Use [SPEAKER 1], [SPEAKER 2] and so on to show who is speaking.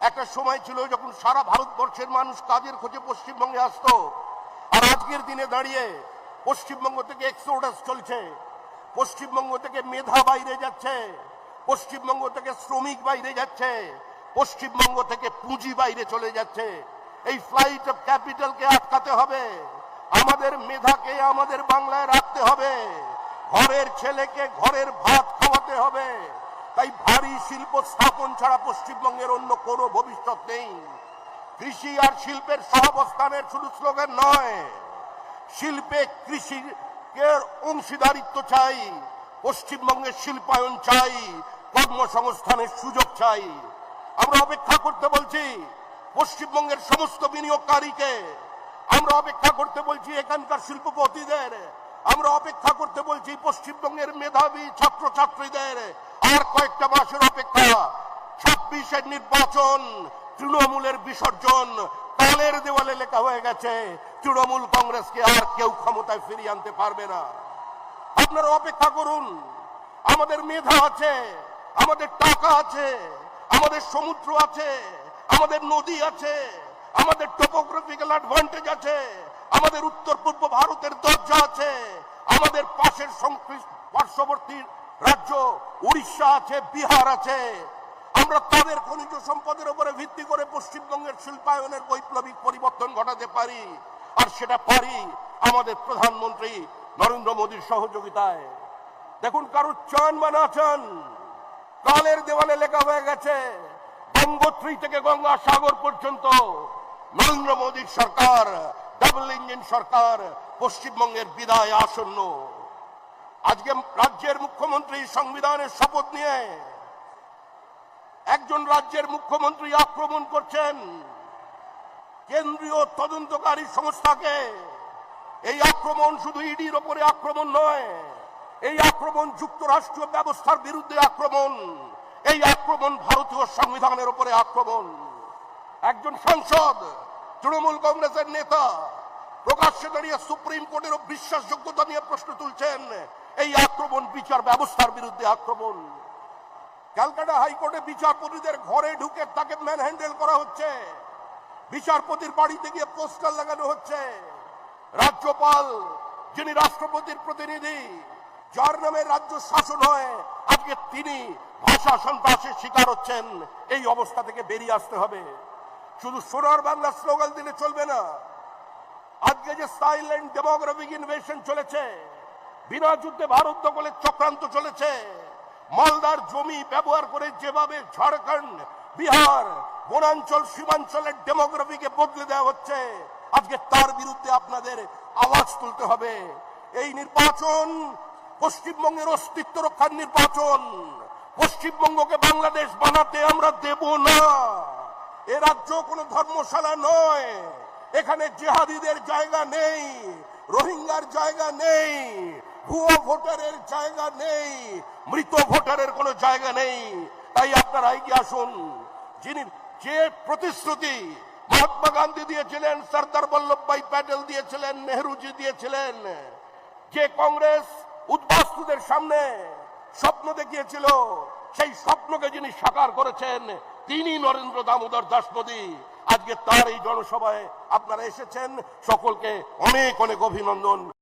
[SPEAKER 1] একটা সময় ছিল যখন সারা ভারতবর্ষের মানুষ কাজের খোঁজে পশ্চিমবঙ্গে আসতো, আর আজকের দিনে দাঁড়িয়ে পশ্চিমবঙ্গ থেকে এক্সোডাস চলছে, পশ্চিমবঙ্গ থেকে মেধা বাইরে যাচ্ছে, পশ্চিমবঙ্গ থেকে শ্রমিক বাইরে যাচ্ছে, পশ্চিমবঙ্গ থেকে পুঁজি বাইরে চলে যাচ্ছে। এই ফ্লাইট অফ ক্যাপিটালকে আটকাতে হবে, আমাদের মেধাকে আমাদের বাংলায় রাখতে হবে, ঘরের ছেলেকে ঘরের ভাত খাওয়াতে হবে। তাই ভারী শিল্প স্থাপন ছাড়া পশ্চিমবঙ্গের অন্য কোনো ভবিষ্যৎ নেই। কৃষি আর শিল্পের সহাবস্থানের শুধু স্লোগান নয়, শিল্পে কৃষির অংশীদারিত্ব চাই, পশ্চিমবঙ্গের শিল্পায়ন চাই, কর্মসংস্থানের সুযোগ চাই। আমরা অপেক্ষা করতে বলছি পশ্চিমবঙ্গের সমস্ত বিনিয়োগকারীকে, আমরা অপেক্ষা করতে বলছি এখানকার শিল্পপতিদের, আমরা অপেক্ষা করতে বলছি পশ্চিমবঙ্গের মেধাবী ছাত্রছাত্রীদের। আর কয়েকটা মাসের অপেক্ষা, 26-এর নির্বাচন, তৃণমূলের বিসর্জন। তালের দেওয়ালে লেখা হয়ে গেছে, তৃণমূল কংগ্রেসকে আর কেউ ক্ষমতায় ফিরিয়ে আনতে পারবে না। আপনারা অপেক্ষা করুন, আমাদের মেধা আছে, আমাদের টাকা আছে, আমাদের সমুদ্র আছে, আমাদের নদী আছে, আমাদের টোপোগ্রাফিক্যাল অ্যাডভান্টেজ আছে, আমাদের উত্তর পূর্ব ভারতের দরজা আছে, আমাদের পাশের পার্শ্ববর্তী রাজ্য উড়িষ্যা আছে, বিহার আছে। আমরা তাদের খনিজ সম্পদের উপরে ভিত্তি করে পশ্চিমবঙ্গের শিল্পায়নের বৈপ্লবিক পরিবর্তন ঘটাতে পারি, আর সেটা পারি আমাদের প্রধানমন্ত্রী নরেন্দ্র মোদীর সহযোগিতায়। দেখুন, কারো চান বা না চান, কালের দেওয়ালে লেখা হয়ে গেছে, গঙ্গোত্রী থেকে গঙ্গা সাগর পর্যন্ত নরেন্দ্র মোদীর সরকার, ডাবল ইঞ্জিন সরকার, পশ্চিমবঙ্গের বিদায় আসন্ন। আজকে রাজ্যের মুখ্যমন্ত্রী সংবিধানের শপথ নিয়ে একজন রাজ্যের মুখ্যমন্ত্রী আক্রমণ করছেন কেন্দ্রীয় তদন্তকারী সংস্থাকে। এই আক্রমণ শুধু ইডির ওপরে আক্রমণ নয়, এই আক্রমণ যুক্তরাষ্ট্রীয় ব্যবস্থার বিরুদ্ধে আক্রমণ, এই আক্রমণ ভারতীয় সংবিধানের উপরে আক্রমণ। একজন সাংসদ, তৃণমূল কংগ্রেসের নেতা, প্রকাশ্যে দাঁড়িয়ে সুপ্রিম কোর্টের বিশ্বাসযোগ্যতা নিয়ে প্রশ্ন তুলছেন। এই আক্রমণ বিচার ব্যবস্থার বিরুদ্ধে আক্রমণ। ক্যালকাটা হাইকোর্টে বিচারপতিদের ঘরে ঢুকে তাকে ম্যানহ্যান্ডেল করা হচ্ছে, বিচারপতির বাড়িতে গিয়ে পোস্টার লাগানো হচ্ছে। রাজ্যপাল, যিনি রাষ্ট্রপতির প্রতিনিধি, যার নামে রাজ্য শাসন হয়, আজকে তিনি ভাষা সন্ত্রাসের শিকার হচ্ছেন। এই অবস্থা থেকে বেরিয়ে আসতে হবে। শুধু সোনার বাংলা স্লোগান দিলে চলবে না। আজকে যে সাইলেন্ট ডেমোগ্রাফিক ইনভেশন চলেছে, বিনা যুদ্ধে ভারত দখলের চক্রান্ত চলেছে, মালদার জমি ব্যবহার করে যেভাবে ঝাড়খণ্ড, বিহার, বনাঞ্চল, সীমাঞ্চলের ডেমোগ্রাফিকে বদলে দেওয়া হচ্ছে, আজকে তার বিরুদ্ধে আপনাদের আওয়াজ তুলতে হবে। এই নির্বাচন পশ্চিমবঙ্গের অস্তিত্ব রক্ষার নির্বাচন। পশ্চিমবঙ্গকে বাংলাদেশ বানাতে আমরা দেব না। এ রাজ্য কোনো ধর্মশালা নয়, এখানে জেহাদিদের জায়গা নেই, রোহিঙ্গার জায়গা নেই, ভুয়ো ভোটারের জায়গা নেই, মৃত ভোটারের কোনো জায়গা নেই। তাই আপনারা এগিয়ে আসুন। যে প্রতিশ্রুতি মহাত্মা গান্ধী দিয়েছিলেন, সর্দার বল্লভভাই প্যাটেল দিয়েছিলেন, নেহরুজি দিয়েছিলেন, যে কংগ্রেস উদ্বাস্তুদের সামনে স্বপ্ন দেখিয়েছিল, সেই স্বপ্নকে যিনি সাকার করেছেন তিনি নরেন্দ্র দামোদর দাস মোদী। আজকে তার এই জনসভায় আপনারা এসেছেন, সকলকে অনেক অনেক অভিনন্দন।